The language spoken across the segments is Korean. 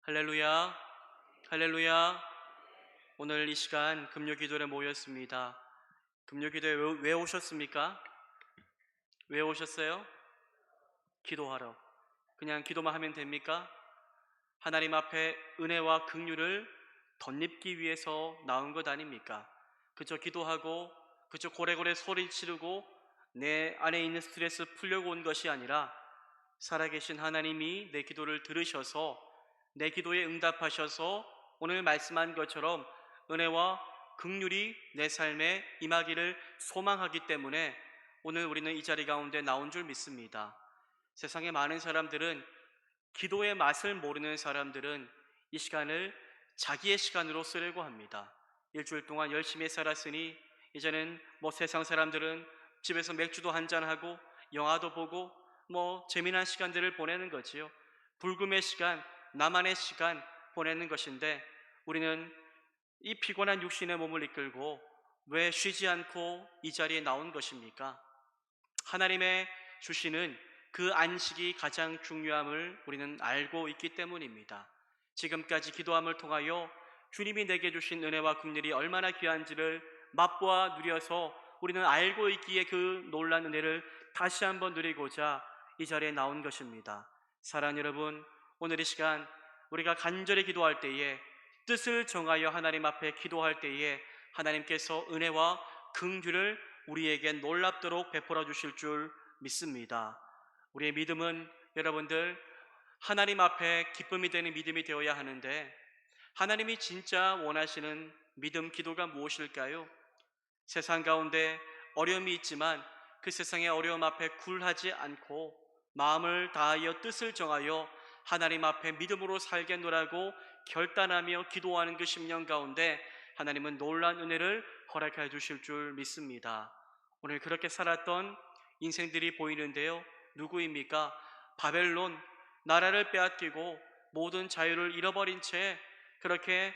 할렐루야, 할렐루야. 오늘 이 시간 금요기도에 모였습니다. 금요기도에 왜 오셨습니까? 왜 오셨어요? 기도하러. 그냥 기도만 하면 됩니까? 하나님 앞에 은혜와 긍휼을 덧입기 위해서 나온 것 아닙니까? 그저 기도하고 그저 고래고래 소리 지르고 내 안에 있는 스트레스 풀려고 온 것이 아니라 살아계신 하나님이 내 기도를 들으셔서 내 기도에 응답하셔서 오늘 말씀한 것처럼 은혜와 긍휼이 내 삶에 임하기를 소망하기 때문에 오늘 우리는 이 자리 가운데 나온 줄 믿습니다. 세상에 많은 사람들은, 기도의 맛을 모르는 사람들은 이 시간을 자기의 시간으로 쓰려고 합니다. 일주일 동안 열심히 살았으니 이제는 세상 사람들은 집에서 맥주도 한잔하고 영화도 보고 재미난 시간들을 보내는 거지요. 불금의 시간, 나만의 시간 보내는 것인데, 우리는 이 피곤한 육신의 몸을 이끌고 왜 쉬지 않고 이 자리에 나온 것입니까? 하나님의 주시는 그 안식이 가장 중요함을 우리는 알고 있기 때문입니다. 지금까지 기도함을 통하여 주님이 내게 주신 은혜와 긍휼이 얼마나 귀한지를 맛보아 누려서 우리는 알고 있기에 그 놀라운 은혜를 다시 한번 누리고자 이 자리에 나온 것입니다. 사랑하는 여러분, 오늘 이 시간 우리가 간절히 기도할 때에, 뜻을 정하여 하나님 앞에 기도할 때에 하나님께서 은혜와 긍휼을 우리에게 놀랍도록 베풀어 주실 줄 믿습니다. 우리의 믿음은, 여러분들, 하나님 앞에 기쁨이 되는 믿음이 되어야 하는데, 하나님이 진짜 원하시는 믿음, 기도가 무엇일까요? 세상 가운데 어려움이 있지만 그 세상의 어려움 앞에 굴하지 않고 마음을 다하여 뜻을 정하여 하나님 앞에 믿음으로 살겠노라고 결단하며 기도하는 그 심령 가운데 하나님은 놀라운 은혜를 허락해 주실 줄 믿습니다. 오늘 그렇게 살았던 인생들이 보이는데요, 누구입니까? 바벨론, 나라를 빼앗기고 모든 자유를 잃어버린 채 그렇게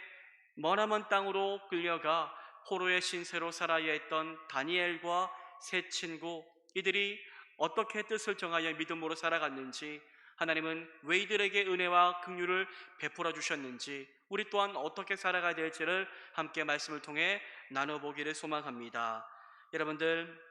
머나먼 땅으로 끌려가 포로의 신세로 살아야 했던 다니엘과 세 친구, 이들이 어떻게 뜻을 정하여 믿음으로 살아갔는지, 하나님은 왜 이들에게 은혜와 긍휼을 베풀어 주셨는지, 우리 또한 어떻게 살아가야 될지를 함께 말씀을 통해 나눠보기를 소망합니다. 여러분들,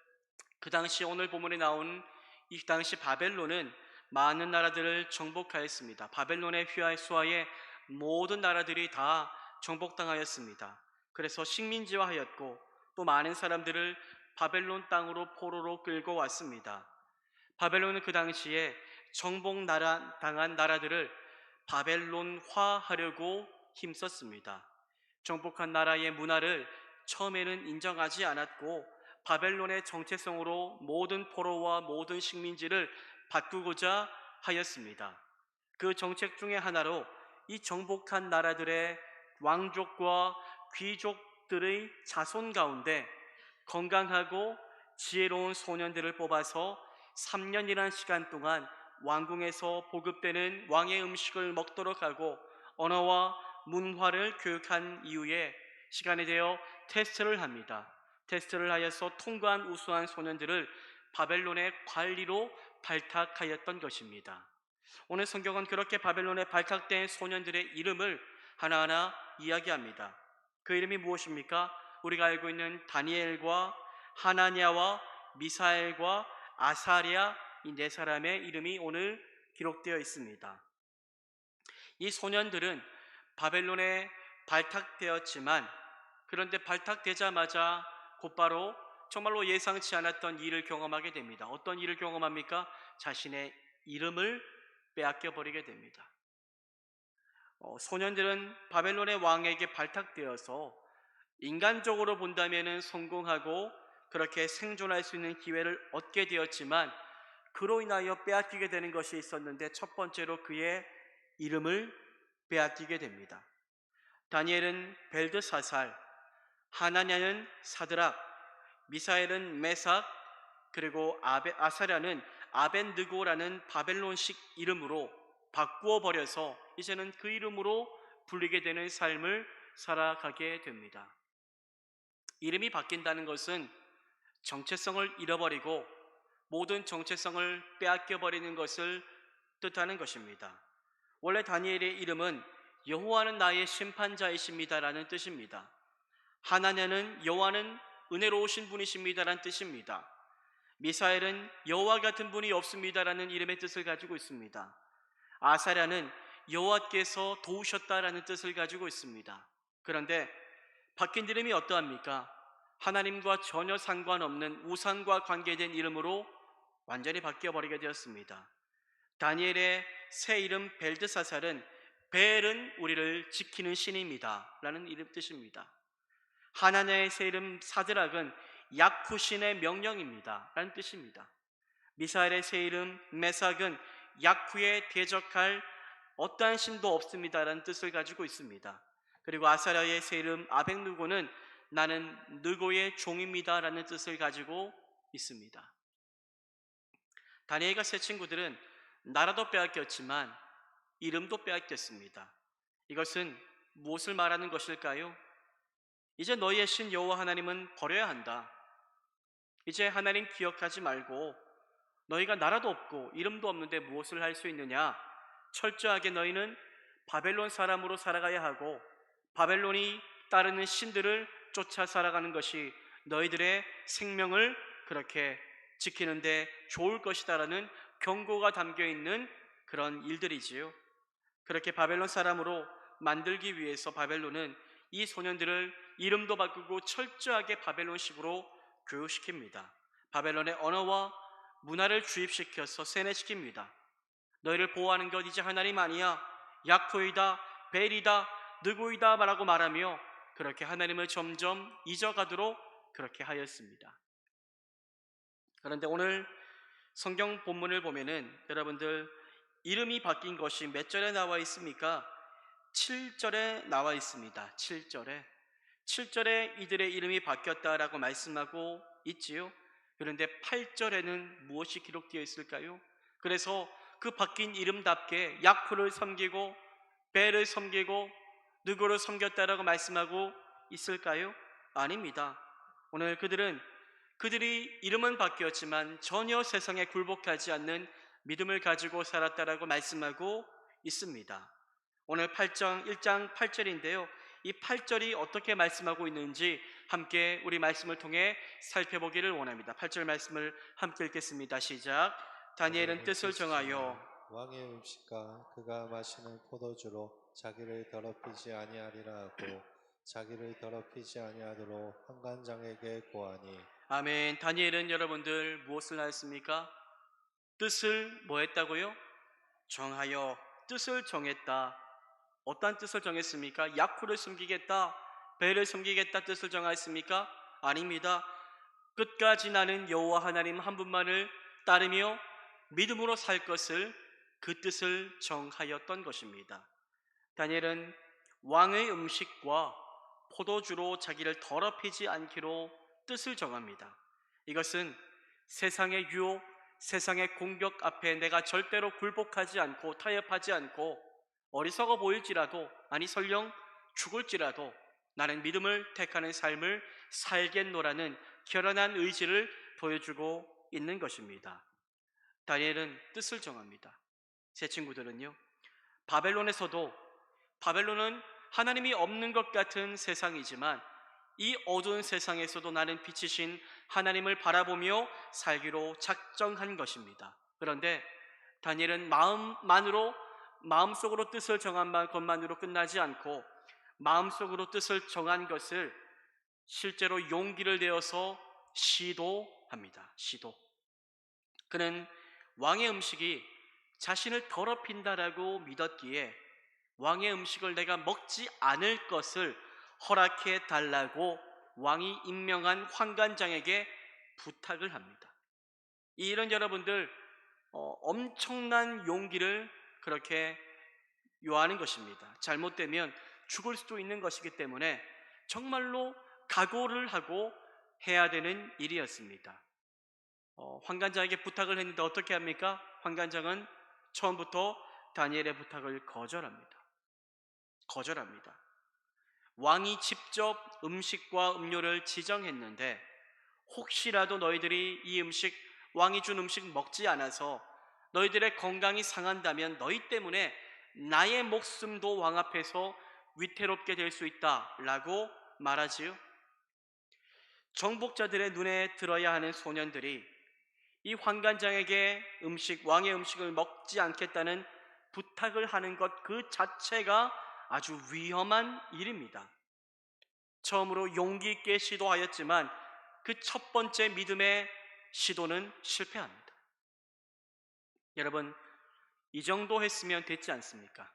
그 당시 오늘 본문에 나온 이 당시 바벨론은 많은 나라들을 정복하였습니다. 바벨론의 수하에 모든 나라들이 다 정복당하였습니다. 그래서 식민지화하였고 또 많은 사람들을 바벨론 땅으로 포로로 끌고 왔습니다. 바벨론은 그 당시에 당한 나라들을 바벨론화하려고 힘썼습니다. 정복한 나라의 문화를 처음에는 인정하지 않았고 바벨론의 정체성으로 모든 포로와 모든 식민지를 바꾸고자 하였습니다. 그 정책 중에 하나로 이 정복한 나라들의 왕족과 귀족들의 자손 가운데 건강하고 지혜로운 소년들을 뽑아서 3년이라는 시간 동안 왕궁에서 보급되는 왕의 음식을 먹도록 하고 언어와 문화를 교육한 이후에 시간이 되어 테스트를 합니다. 테스트를 하여서 통과한 우수한 소년들을 바벨론의 관리로 발탁하였던 것입니다. 오늘 성경은 그렇게 바벨론에 발탁된 소년들의 이름을 하나하나 이야기합니다. 그 이름이 무엇입니까? 우리가 알고 있는 다니엘과 하나냐와 미사엘과 아사랴, 이 네 사람의 이름이 오늘 기록되어 있습니다. 이 소년들은 바벨론에 발탁되었지만, 그런데 발탁되자마자 곧바로 정말로 예상치 않았던 일을 경험하게 됩니다. 어떤 일을 경험합니까? 자신의 이름을 빼앗겨 버리게 됩니다. 소년들은 바벨론의 왕에게 발탁되어서 인간적으로 본다면 성공하고 그렇게 생존할 수 있는 기회를 얻게 되었지만, 그로 인하여 빼앗기게 되는 것이 있었는데, 첫 번째로 그의 이름을 빼앗기게 됩니다. 다니엘은 벨드사살, 하나냐는 사드락, 미사엘은 메삭, 그리고 아사랴는 아벤느고라는 바벨론식 이름으로 바꾸어 버려서 이제는 그 이름으로 불리게 되는 삶을 살아가게 됩니다. 이름이 바뀐다는 것은 정체성을 잃어버리고 모든 정체성을 빼앗겨 버리는 것을 뜻하는 것입니다. 원래 다니엘의 이름은 여호와는 나의 심판자이십니다라는 뜻입니다. 하나냐는 여호와는 은혜로우신 분이십니다라는 뜻입니다. 미사엘은 여호와 같은 분이 없습니다라는 이름의 뜻을 가지고 있습니다. 아사랴는 여호와께서 도우셨다라는 뜻을 가지고 있습니다. 그런데 바뀐 이름이 어떠합니까? 하나님과 전혀 상관없는 우상과 관계된 이름으로 완전히 바뀌어버리게 되었습니다. 다니엘의 새 이름 벨드사살은 벨은 우리를 지키는 신입니다 라는 이름 뜻입니다. 하나냐의 새 이름 사드락은 야쿠신의 명령입니다 라는 뜻입니다. 미사엘의 새 이름 메삭은 야쿠에 대적할 어떠한 신도 없습니다 라는 뜻을 가지고 있습니다. 그리고 아사랴의 새 이름 아벡누고는 나는 느고의 종입니다 라는 뜻을 가지고 있습니다. 다니엘과 세 친구들은 나라도 빼앗겼지만 이름도 빼앗겼습니다. 이것은 무엇을 말하는 것일까요? 이제 너희의 신 여호와 하나님은 버려야 한다. 이제 하나님 기억하지 말고 너희가 나라도 없고 이름도 없는데 무엇을 할 수 있느냐? 철저하게 너희는 바벨론 사람으로 살아가야 하고 바벨론이 따르는 신들을 쫓아 살아가는 것이 너희들의 생명을 그렇게 지키는데 좋을 것이다라는 경고가 담겨있는 그런 일들이지요. 그렇게 바벨론 사람으로 만들기 위해서 바벨론은 이 소년들을 이름도 바꾸고 철저하게 바벨론식으로 교육시킵니다. 바벨론의 언어와 문화를 주입시켜서 세뇌시킵니다. 너희를 보호하는 것 이제 하나님 아니야, 야코이다, 벨이다, 느고이다 라고 말하며 그렇게 하나님을 점점 잊어가도록 그렇게 하였습니다. 그런데 오늘 성경 본문을 보면은 여러분들 이름이 바뀐 것이 몇 절에 나와 있습니까? 7절에 나와 있습니다. 7절에 이들의 이름이 바뀌었다라고 말씀하고 있지요. 그런데 8절에는 무엇이 기록되어 있을까요? 그래서 그 바뀐 이름답게 야쿠를 섬기고 벨을 섬기고 느고를 섬겼다라고 말씀하고 있을까요? 아닙니다. 오늘 그들이 이름은 바뀌었지만 전혀 세상에 굴복하지 않는 믿음을 가지고 살았다라고 말씀하고 있습니다. 오늘 1장 8절인데요. 이 8절이 어떻게 말씀하고 있는지 함께 우리 말씀을 통해 살펴보기를 원합니다. 8절 말씀을 함께 읽겠습니다. 시작. 다니엘은 뜻을 정하여 왕의 음식과 그가 마시는 포도주로 자기를 더럽히지 아니하리라 하고 자기를 더럽히지 아니하도록 환관장에게 고하니. 아멘. 다니엘은 여러분들 무엇을 하였습니까? 뜻을 뭐 했다고요? 정하여 뜻을 정했다. 어떤 뜻을 정했습니까? 야쿠를 숨기겠다, 벨을 숨기겠다 뜻을 정하였습니까? 아닙니다. 끝까지 나는 여호와 하나님 한 분만을 따르며 믿음으로 살 것을 그 뜻을 정하였던 것입니다. 다니엘은 왕의 음식과 포도주로 자기를 더럽히지 않기로 뜻을 정합니다. 이것은 세상의 유혹, 세상의 공격 앞에 내가 절대로 굴복하지 않고 타협하지 않고 어리석어 보일지라도 아니 설령 죽을지라도 나는 믿음을 택하는 삶을 살겠노라는 결연한 의지를 보여주고 있는 것입니다. 다니엘은 뜻을 정합니다. 제 친구들은요, 바벨론은 하나님이 없는 것 같은 세상이지만 이 어두운 세상에서도 나는 빛이신 하나님을 바라보며 살기로 작정한 것입니다. 그런데 다니엘은 마음속으로 뜻을 정한 것만으로 끝나지 않고 마음속으로 뜻을 정한 것을 실제로 용기를 내어서 시도합니다. 그는 왕의 음식이 자신을 더럽힌다라고 믿었기에 왕의 음식을 내가 먹지 않을 것을 허락해 달라고 왕이 임명한 환관장에게 부탁을 합니다. 이런 여러분들 엄청난 용기를 그렇게 요하는 것입니다. 잘못되면 죽을 수도 있는 것이기 때문에 정말로 각오를 하고 해야 되는 일이었습니다. 환관장에게 부탁을 했는데 어떻게 합니까? 환관장은 처음부터 다니엘의 부탁을 거절합니다. 왕이 직접 음식과 음료를 지정했는데 혹시라도 너희들이 이 왕이 준 음식 먹지 않아서 너희들의 건강이 상한다면 너희 때문에 나의 목숨도 왕 앞에서 위태롭게 될 수 있다라고 말하지요. 정복자들의 눈에 들어야 하는 소년들이 이 환관장에게 왕의 음식을 먹지 않겠다는 부탁을 하는 것 그 자체가 아주 위험한 일입니다. 처음으로 용기 있게 시도하였지만 그 첫 번째 믿음의 시도는 실패합니다. 여러분, 이 정도 했으면 됐지 않습니까?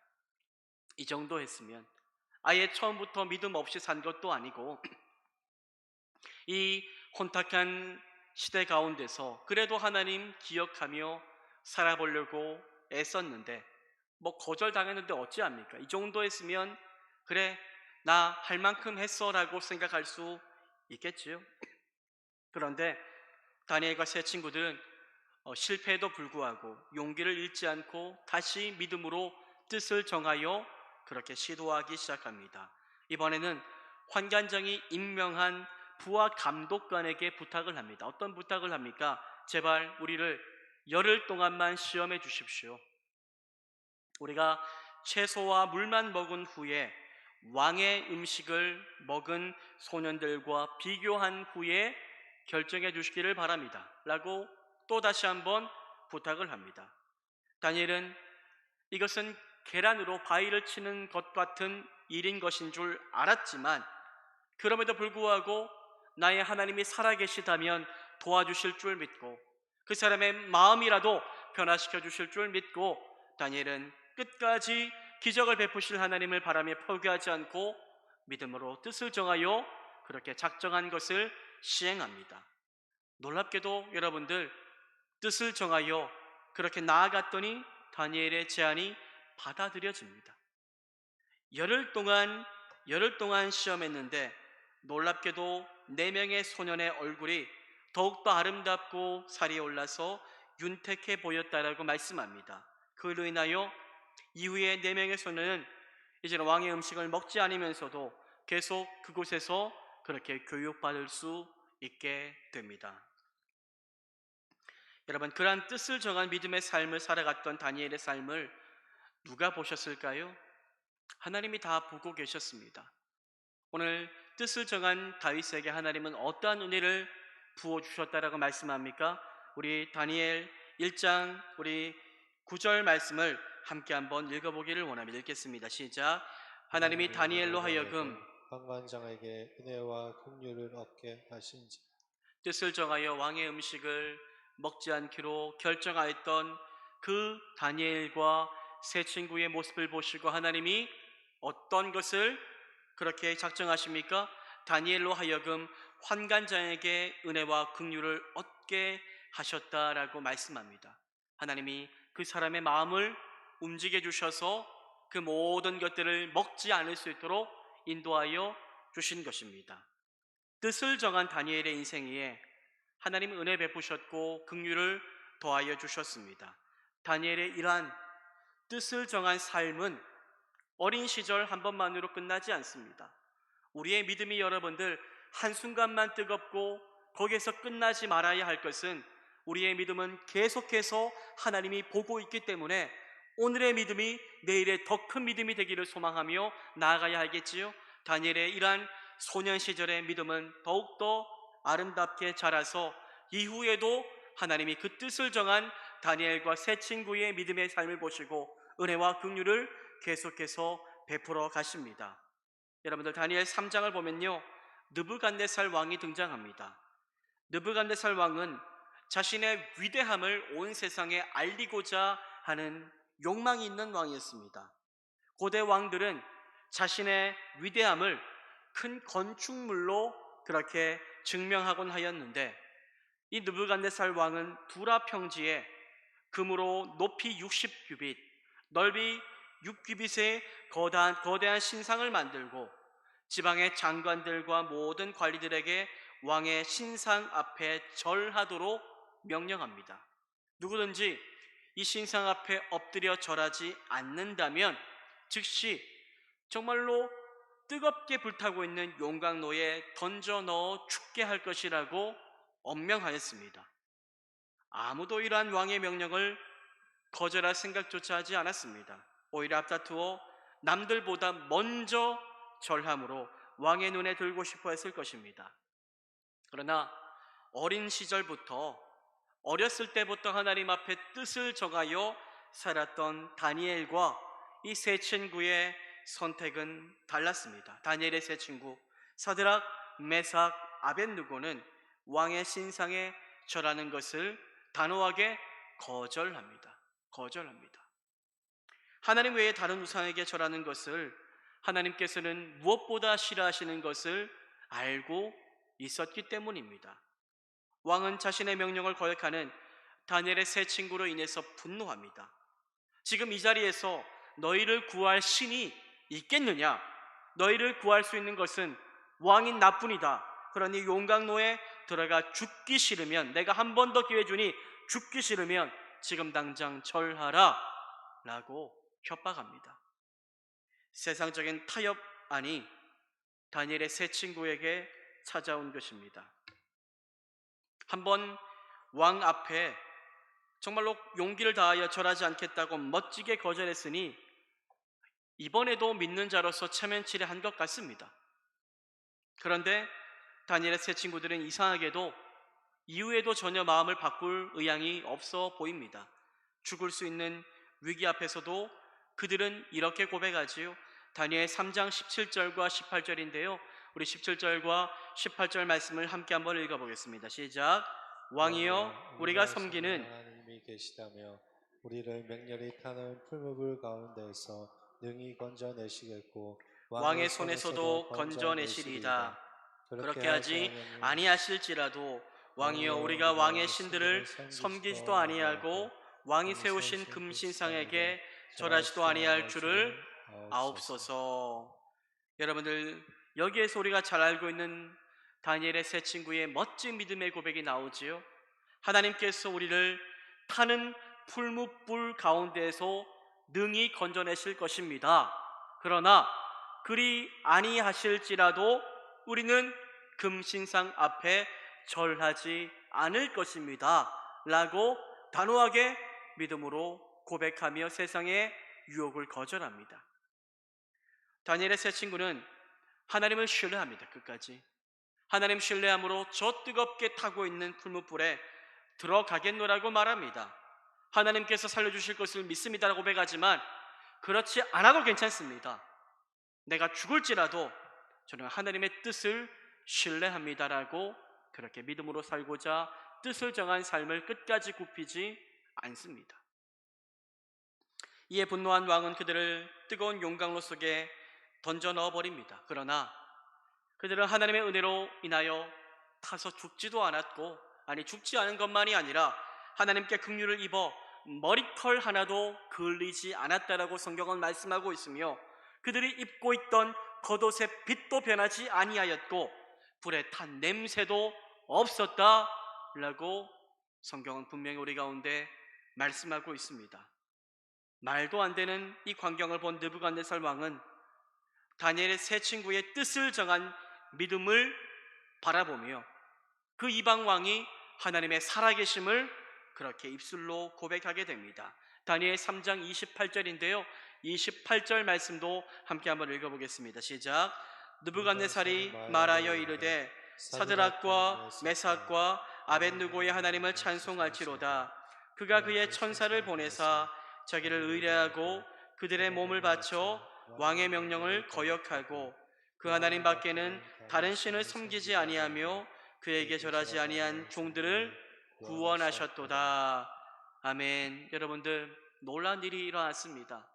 이 정도 했으면 아예 처음부터 믿음 없이 산 것도 아니고 이 혼탁한 시대 가운데서 그래도 하나님 기억하며 살아보려고 애썼는데 뭐 거절당했는데 어찌합니까? 이 정도 했으면 그래 나 할 만큼 했어 라고 생각할 수 있겠지요. 그런데 다니엘과 세 친구들은 실패에도 불구하고 용기를 잃지 않고 다시 믿음으로 뜻을 정하여 그렇게 시도하기 시작합니다. 이번에는 환관장이 임명한 부하 감독관에게 부탁을 합니다. 어떤 부탁을 합니까? 제발 우리를 열흘 동안만 시험해 주십시오. 우리가 채소와 물만 먹은 후에 왕의 음식을 먹은 소년들과 비교한 후에 결정해 주시기를 바랍니다 라고 또 다시 한번 부탁을 합니다. 다니엘은 이것은 계란으로 바위를 치는 것 같은 일인 것인 줄 알았지만 그럼에도 불구하고 나의 하나님이 살아계시다면 도와주실 줄 믿고 그 사람의 마음이라도 변화시켜 주실 줄 믿고 다니엘은 끝까지 기적을 베푸실 하나님을 바라며 포기하지 않고 믿음으로 뜻을 정하여 그렇게 작정한 것을 시행합니다. 놀랍게도 여러분들 뜻을 정하여 그렇게 나아갔더니 다니엘의 제안이 받아들여집니다. 열흘 동안 시험했는데 놀랍게도 4명의 소년의 얼굴이 더욱더 아름답고 살이 올라서 윤택해 보였다라고 말씀합니다. 그로 인하여 이후에 4명의 소년은 이제는 왕의 음식을 먹지 않으면서도 계속 그곳에서 그렇게 교육받을 수 있게 됩니다. 여러분, 그러한 뜻을 정한 믿음의 삶을 살아갔던 다니엘의 삶을 누가 보셨을까요? 하나님이 다 보고 계셨습니다. 오늘 뜻을 정한 다윗에게 하나님은 어떠한 은혜를 부어주셨다라고 말씀합니까? 우리 다니엘 1장 우리 9절 말씀을 함께 한번 읽어보기를 원합니다. 읽겠습니다. 시작. 하나님이 다니엘로 하여금 환관장에게 은혜와 긍휼을 얻게 하신지 뜻을 정하여 왕의 음식을 먹지 않기로 결정하였던 그 다니엘과 세 친구의 모습을 보시고 하나님이 어떤 것을 그렇게 작정하십니까? 다니엘로 하여금 환관장에게 은혜와 긍휼을 얻게 하셨다라고 말씀합니다. 하나님이 그 사람의 마음을 움직여 주셔서 그 모든 것들을 먹지 않을 수 있도록 인도하여 주신 것입니다. 뜻을 정한 다니엘의 인생에 하나님 은혜 베푸셨고 긍휼을 더하여 주셨습니다. 다니엘의 이러한 뜻을 정한 삶은 어린 시절 한 번만으로 끝나지 않습니다. 우리의 믿음이 여러분들 한순간만 뜨겁고 거기에서 끝나지 말아야 할 것은 우리의 믿음은 계속해서 하나님이 보고 있기 때문에 오늘의 믿음이 내일의 더 큰 믿음이 되기를 소망하며 나아가야 하겠지요. 다니엘의 이러한 소년 시절의 믿음은 더욱더 아름답게 자라서 이후에도 하나님이 그 뜻을 정한 다니엘과 세 친구의 믿음의 삶을 보시고 은혜와 긍휼을 계속해서 베풀어 가십니다. 여러분들 다니엘 3장을 보면요, 느부갓네살 왕이 등장합니다. 느부갓네살 왕은 자신의 위대함을 온 세상에 알리고자 하는 욕망이 있는 왕이었습니다. 고대 왕들은 자신의 위대함을 큰 건축물로 그렇게 증명하곤 하였는데 이 느부갓네살 왕은 두라 평지에 금으로 높이 60규빗, 넓이 6규빗의 거대한 신상을 만들고 지방의 장관들과 모든 관리들에게 왕의 신상 앞에 절하도록 명령합니다. 누구든지 이 신상 앞에 엎드려 절하지 않는다면 즉시 정말로 뜨겁게 불타고 있는 용광로에 던져 넣어 죽게 할 것이라고 엄명하였습니다. 아무도 이러한 왕의 명령을 거절할 생각조차 하지 않았습니다. 오히려 앞다투어 남들보다 먼저 절함으로 왕의 눈에 들고 싶어 했을 것입니다. 그러나 어린 시절부터, 어렸을 때부터 하나님 앞에 뜻을 정하여 살았던 다니엘과 이 세 친구의 선택은 달랐습니다. 다니엘의 세 친구 사드락, 메삭, 아벳느고는 왕의 신상에 절하는 것을 단호하게 거절합니다. 하나님 외에 다른 우상에게 절하는 것을 하나님께서는 무엇보다 싫어하시는 것을 알고 있었기 때문입니다. 왕은 자신의 명령을 거역하는 다니엘의 세 친구로 인해서 분노합니다. 지금 이 자리에서 너희를 구할 신이 있겠느냐? 너희를 구할 수 있는 것은 왕인 나뿐이다. 그러니 용광로에 들어가 죽기 싫으면, 내가 한 번 더 기회 주니 죽기 싫으면 지금 당장 절하라 라고 협박합니다. 세상적인 타협안이 다니엘의 세 친구에게 찾아온 것입니다. 한번 왕 앞에 정말로 용기를 다하여 절하지 않겠다고 멋지게 거절했으니 이번에도 믿는 자로서 체면치레한 것 같습니다. 그런데 다니엘의 세 친구들은 이상하게도 이후에도 전혀 마음을 바꿀 의향이 없어 보입니다. 죽을 수 있는 위기 앞에서도 그들은 이렇게 고백하지요. 다니엘 3장 17절과 18절인데요. 우리 17절과 18절 말씀을 함께 한번 읽어보겠습니다. 시작. 왕이여, 우리가 섬기는 하나님이 계시다며 우리를 맹렬히 타는 풀무불 가운데에서 능히 건져내시겠고 왕의 손에서도 건져내시리이다. 그렇게 하지 아니하실지라도 왕이여, 우리가 왕의 신들을 섬기지도 아니하고 왕이 세우신 금신상에게 절하지도 아니할 줄을 아옵소서. 여러분들, 여기에서 우리가 잘 알고 있는 다니엘의 세 친구의 멋진 믿음의 고백이 나오지요. 하나님께서 우리를 타는 풀무불 가운데에서 능히 건져내실 것입니다. 그러나 그리 아니하실지라도 우리는 금신상 앞에 절하지 않을 것입니다 라고 단호하게 믿음으로 고백하며 세상의 유혹을 거절합니다. 다니엘의 세 친구는 하나님을 신뢰합니다. 끝까지 하나님 신뢰함으로 저 뜨겁게 타고 있는 풀무불에 들어가겠노라고 말합니다. 하나님께서 살려주실 것을 믿습니다라고 고백하지만 그렇지 않아도 괜찮습니다. 내가 죽을지라도 저는 하나님의 뜻을 신뢰합니다라고 그렇게 믿음으로 살고자 뜻을 정한 삶을 끝까지 굽히지 않습니다. 이에 분노한 왕은 그들을 뜨거운 용광로 속에 던져 넣어버립니다. 그러나 그들은 하나님의 은혜로 인하여 타서 죽지도 않았고, 아니 죽지 않은 것만이 아니라 하나님께 긍휼을 입어 머리털 하나도 그을리지 않았다라고 성경은 말씀하고 있으며, 그들이 입고 있던 겉옷의 빛도 변하지 아니하였고 불에 탄 냄새도 없었다라고 성경은 분명히 우리 가운데 말씀하고 있습니다. 말도 안 되는 이 광경을 본 느부갓네살 왕은 다니엘의 세 친구의 뜻을 정한 믿음을 바라보며 그 이방 왕이 하나님의 살아계심을 그렇게 입술로 고백하게 됩니다. 다니엘 3장 28절인데요. 28절 말씀도 함께 한번 읽어보겠습니다. 시작. 느부갓네살이 말하여 이르되 사드락과 메삭과 아벳느고의 하나님을 찬송할지로다. 그가 그의 천사를 보내사 자기를 의뢰하고 그들의 몸을 바쳐 왕의 명령을 거역하고 그 하나님 밖에는 다른 신을 섬기지 아니하며 그에게 절하지 아니한 종들을 구원하셨도다. 아멘. 여러분들, 놀라운 일이 일어났습니다.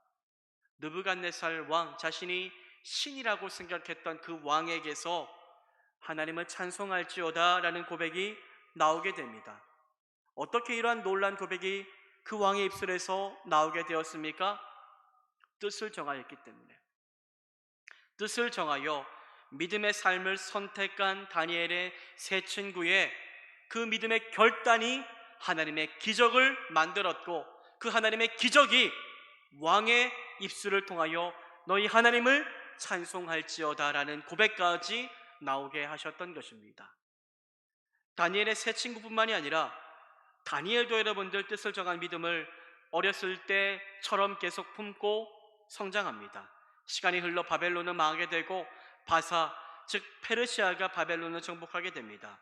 느부갓네살 왕, 자신이 신이라고 생각했던 그 왕에게서 하나님을 찬송할지어다 라는 고백이 나오게 됩니다. 어떻게 이러한 놀라운 고백이 그 왕의 입술에서 나오게 되었습니까? 뜻을 정하였기 때문에. 뜻을 정하여 믿음의 삶을 선택한 다니엘의 세 친구의 그 믿음의 결단이 하나님의 기적을 만들었고, 그 하나님의 기적이 왕의 입술을 통하여 너희 하나님을 찬송할지어다 라는 고백까지 나오게 하셨던 것입니다. 다니엘의 세 친구뿐만이 아니라 다니엘도 여러분들 뜻을 정한 믿음을 어렸을 때처럼 계속 품고 성장합니다. 시간이 흘러 바벨론은 망하게 되고 바사, 즉 페르시아가 바벨론을 정복하게 됩니다.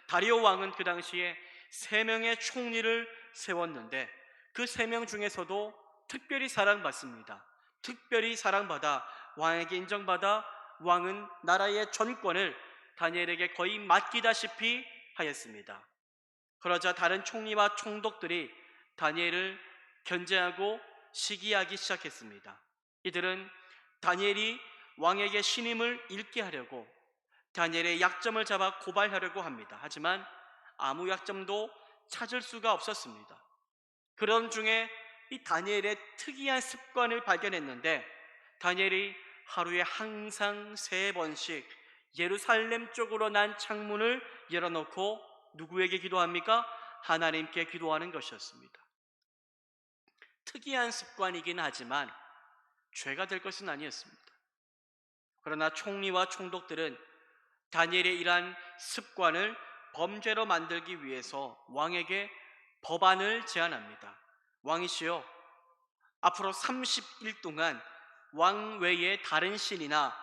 다리오 왕은 그 당시에 3명의 총리를 세웠는데 그 3명 중에서도 특별히 사랑받습니다. 특별히 사랑받아 왕에게 인정받아 왕은 나라의 전권을 다니엘에게 거의 맡기다시피 하였습니다. 그러자 다른 총리와 총독들이 다니엘을 견제하고 시기하기 시작했습니다. 이들은 다니엘이 왕에게 신임을 잃게 하려고 다니엘의 약점을 잡아 고발하려고 합니다. 하지만 아무 약점도 찾을 수가 없었습니다. 그런 중에 이 다니엘의 특이한 습관을 발견했는데, 다니엘이 하루에 항상 3번씩 예루살렘 쪽으로 난 창문을 열어놓고 누구에게 기도합니까? 하나님께 기도하는 것이었습니다. 특이한 습관이긴 하지만 죄가 될 것은 아니었습니다. 그러나 총리와 총독들은 다니엘의 이러한 습관을 범죄로 만들기 위해서 왕에게 법안을 제안합니다. 왕이시여, 앞으로 30일 동안 왕 외에 다른 신이나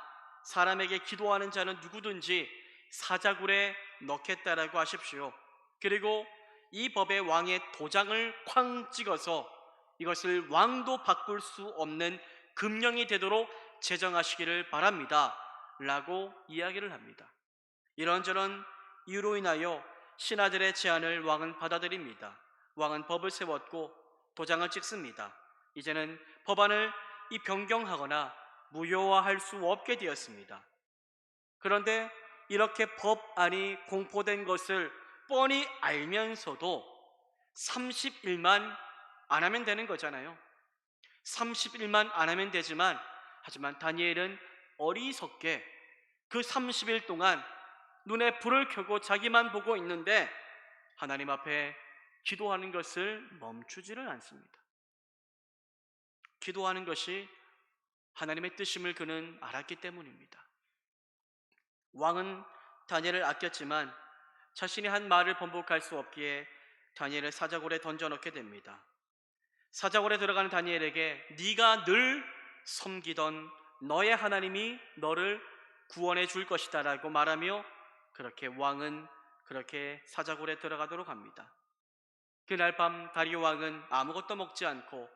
사람에게 기도하는 자는 누구든지 사자굴에 넣겠다라고 하십시오. 그리고 이 법에 왕의 도장을 쾅 찍어서 이것을 왕도 바꿀 수 없는 금령이 되도록 제정하시기를 바랍니다 라고 이야기를 합니다. 이런저런 이유로 인하여 신하들의 제안을 왕은 받아들입니다. 왕은 법을 세웠고 도장을 찍습니다. 이제는 법안을 변경하거나 무효화할 수 없게 되었습니다. 그런데 이렇게 법안이 공포된 것을 뻔히 알면서도 30일만 안 하면 되는 거잖아요. 30일만 안 하면 되지만, 하지만 다니엘은 어리석게 그 30일 동안 눈에 불을 켜고 자기만 보고 있는데 하나님 앞에 기도하는 것을 멈추지를 않습니다. 기도하는 것이 하나님의 뜻임을 그는 알았기 때문입니다. 왕은 다니엘을 아꼈지만 자신이 한 말을 번복할 수 없기에 다니엘을 사자굴에 던져넣게 됩니다. 사자굴에 들어가는 다니엘에게 네가 늘 섬기던 너의 하나님이 너를 구원해 줄 것이다 라고 말하며 그렇게 왕은 그렇게 사자굴에 들어가도록 합니다. 그날 밤 다리오 왕은 아무것도 먹지 않고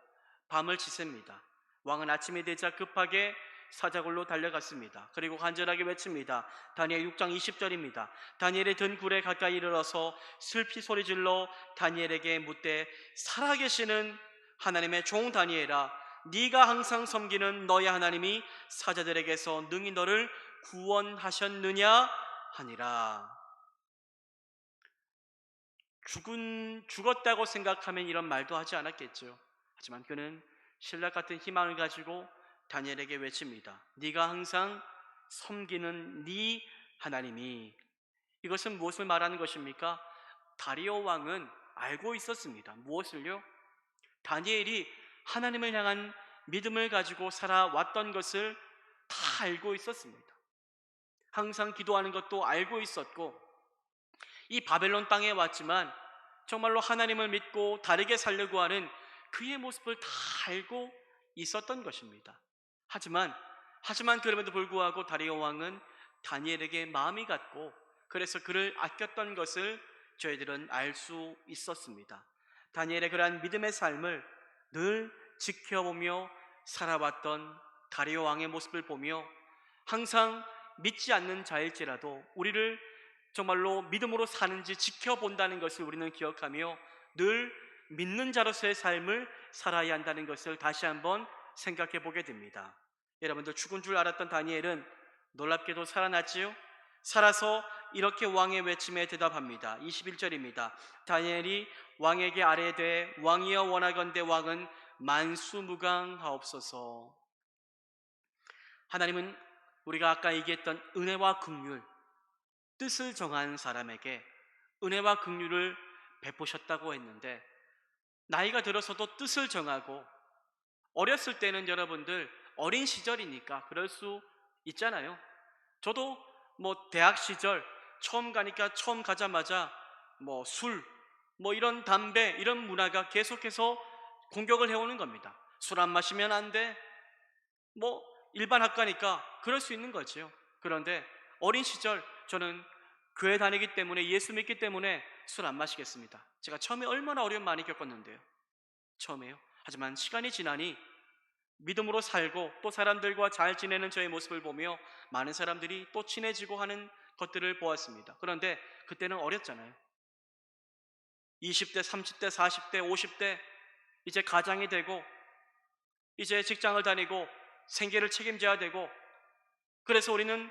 밤을 지셉니다. 왕은 아침이 되자 급하게 사자굴로 달려갔습니다. 그리고 간절하게 외칩니다. 다니엘 6장 20절입니다. 다니엘이 든 굴에 가까이 이르러서 슬피 소리질러 다니엘에게 묻되 살아계시는 하나님의 종 다니엘아, 네가 항상 섬기는 너의 하나님이 사자들에게서 능히 너를 구원하셨느냐 하니라. 죽었다고 생각하면 이런 말도 하지 않았겠죠. 하지만 그는 신라 같은 희망을 가지고 다니엘에게 외칩니다. 네가 항상 섬기는 네 하나님이. 이것은 무엇을 말하는 것입니까? 다리오 왕은 알고 있었습니다. 무엇을요? 다니엘이 하나님을 향한 믿음을 가지고 살아왔던 것을 다 알고 있었습니다. 항상 기도하는 것도 알고 있었고, 이 바벨론 땅에 왔지만 정말로 하나님을 믿고 다르게 살려고 하는 그의 모습을 다 알고 있었던 것입니다. 하지만 그럼에도 불구하고 다리오 왕은 다니엘에게 마음이 갔고, 그래서 그를 아꼈던 것을 저희들은 알 수 있었습니다. 다니엘의 그러한 믿음의 삶을 늘 지켜보며 살아왔던 다리오 왕의 모습을 보며 항상 믿지 않는 자일지라도 우리를 정말로 믿음으로 사는지 지켜본다는 것을 우리는 기억하며 늘 믿는 자로서의 삶을 살아야 한다는 것을 다시 한번 생각해 보게 됩니다. 여러분들, 죽은 줄 알았던 다니엘은 놀랍게도 살아났지요. 살아서 이렇게 왕의 외침에 대답합니다. 21절입니다. 다니엘이 왕에게 아뢰되 왕이여 원하건대 왕은 만수무강하옵소서. 하나님은 우리가 아까 얘기했던 은혜와 긍휼, 뜻을 정한 사람에게 은혜와 긍휼을 베푸셨다고 했는데, 나이가 들어서도 뜻을 정하고, 어렸을 때는 여러분들 어린 시절이니까 그럴 수 있잖아요. 저도 대학 시절 처음 가자마자 술, 이런 담배, 이런 문화가 계속해서 공격을 해오는 겁니다. 술 안 마시면 안 돼. 뭐 일반 학과니까 그럴 수 있는 거지요. 그런데 어린 시절 저는 교회 다니기 때문에, 예수 믿기 때문에 술 안 마시겠습니다. 제가 처음에 얼마나 어려움 많이 겪었는데요. 처음에요. 하지만 시간이 지나니 믿음으로 살고 또 사람들과 잘 지내는 저의 모습을 보며 많은 사람들이 또 친해지고 하는 것들을 보았습니다. 그런데 그때는 어렸잖아요. 20대, 30대, 40대, 50대 이제 가장이 되고 이제 직장을 다니고 생계를 책임져야 되고, 그래서 우리는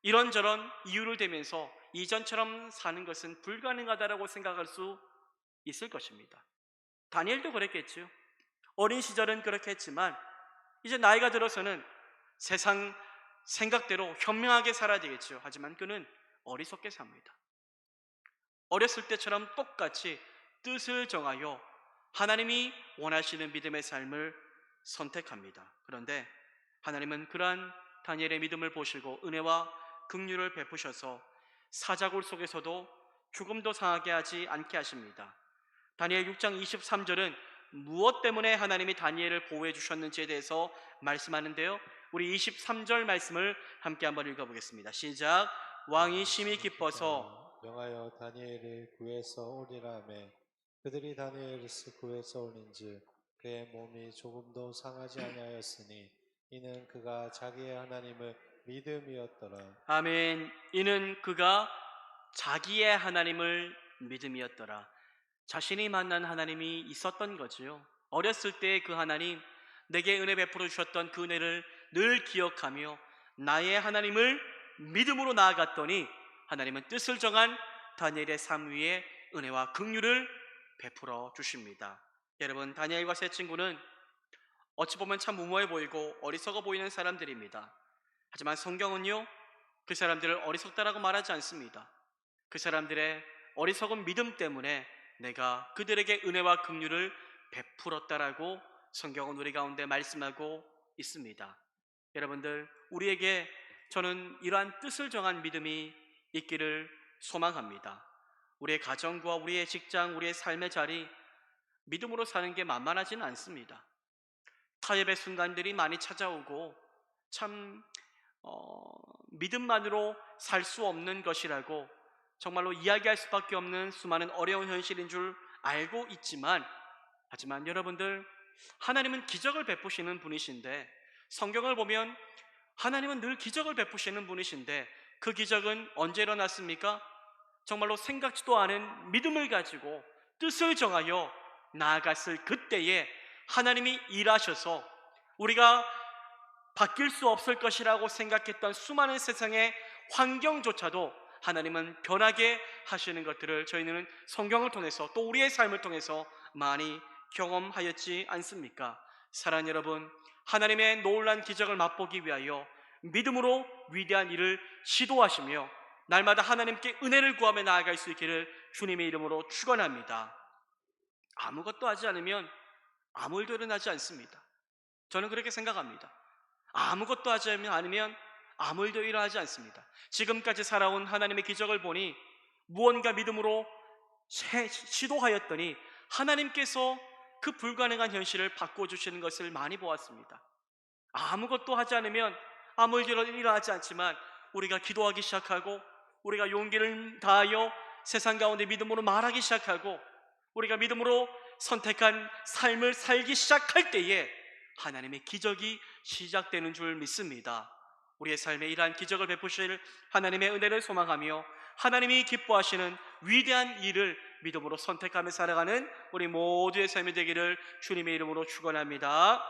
이런저런 이유를 대면서 이전처럼 사는 것은 불가능하다라고 생각할 수 있을 것입니다. 다니엘도 그랬겠지요. 어린 시절은 그렇게 했지만 이제 나이가 들어서는 세상 생각대로 현명하게 살아야 되겠죠. 하지만 그는 어리석게 삽니다. 어렸을 때처럼 똑같이 뜻을 정하여 하나님이 원하시는 믿음의 삶을 선택합니다. 그런데 하나님은 그러한 다니엘의 믿음을 보시고 은혜와 긍휼을 베푸셔서 사자굴 속에서도 죽음도 상하게 하지 않게 하십니다. 다니엘 6장 23절은 무엇 때문에 하나님이 다니엘을 보호해 주셨는지에 대해서 말씀하는데요. 우리 23절 말씀을 함께 한번 읽어보겠습니다. 시작. 왕이 심히 기뻐서 명하여 다니엘을 구해서 오리라 하매 그들이 다니엘을 구해서 올린즉 그의 몸이 조금도 상하지 아니하였으니 이는 그가 자기의 하나님을 믿음이었더라. 아멘. 이는 그가 자기의 하나님을 믿음이었더라. 자신이 만난 하나님이 있었던 거지요. 어렸을 때 그 하나님, 내게 은혜 베풀어 주셨던 그 은혜를 늘 기억하며 나의 하나님을 믿음으로 나아갔더니 하나님은 뜻을 정한 다니엘의 삶 위에 은혜와 긍휼을 베풀어 주십니다. 여러분, 다니엘과 세 친구는 어찌 보면 참 무모해 보이고 어리석어 보이는 사람들입니다. 하지만 성경은요, 그 사람들을 어리석다라고 말하지 않습니다. 그 사람들의 어리석은 믿음 때문에 내가 그들에게 은혜와 긍휼을 베풀었다라고 성경은 우리 가운데 말씀하고 있습니다. 여러분들, 우리에게 저는 이러한 뜻을 정한 믿음이 있기를 소망합니다. 우리의 가정과 우리의 직장, 우리의 삶의 자리, 믿음으로 사는 게 만만하지는 않습니다. 타협의 순간들이 많이 찾아오고 참 믿음만으로 살 수 없는 것이라고 정말로 이야기할 수밖에 없는 수많은 어려운 현실인 줄 알고 있지만, 하지만 여러분들, 하나님은 기적을 베푸시는 분이신데, 성경을 보면 하나님은 늘 기적을 베푸시는 분이신데 그 기적은 언제 일어났습니까? 정말로 생각지도 않은 믿음을 가지고 뜻을 정하여 나아갔을 그때에 하나님이 일하셔서 우리가 바뀔 수 없을 것이라고 생각했던 수많은 세상의 환경조차도 하나님은 변하게 하시는 것들을 저희는 성경을 통해서 또 우리의 삶을 통해서 많이 경험하였지 않습니까? 사랑하는 여러분, 하나님의 놀라운 기적을 맛보기 위하여 믿음으로 위대한 일을 시도하시며 날마다 하나님께 은혜를 구하며 나아갈 수 있기를 주님의 이름으로 축원합니다. 아무것도 하지 않으면 아무 일도 일어나지 않습니다. 저는 그렇게 생각합니다. 아무것도 하지 않으면 아무 일도 일어나지 않습니다. 지금까지 살아온 하나님의 기적을 보니 무언가 믿음으로 시도하였더니 하나님께서 그 불가능한 현실을 바꿔주시는 것을 많이 보았습니다. 아무것도 하지 않으면 아무 일도 일어나지 않지만 우리가 기도하기 시작하고 우리가 용기를 다하여 세상 가운데 믿음으로 말하기 시작하고 우리가 믿음으로 선택한 삶을 살기 시작할 때에 하나님의 기적이 시작되는 줄 믿습니다. 우리의 삶에 이러한 기적을 베푸실 하나님의 은혜를 소망하며 하나님이 기뻐하시는 위대한 일을 믿음으로 선택하며 살아가는 우리 모두의 삶이 되기를 주님의 이름으로 축원합니다.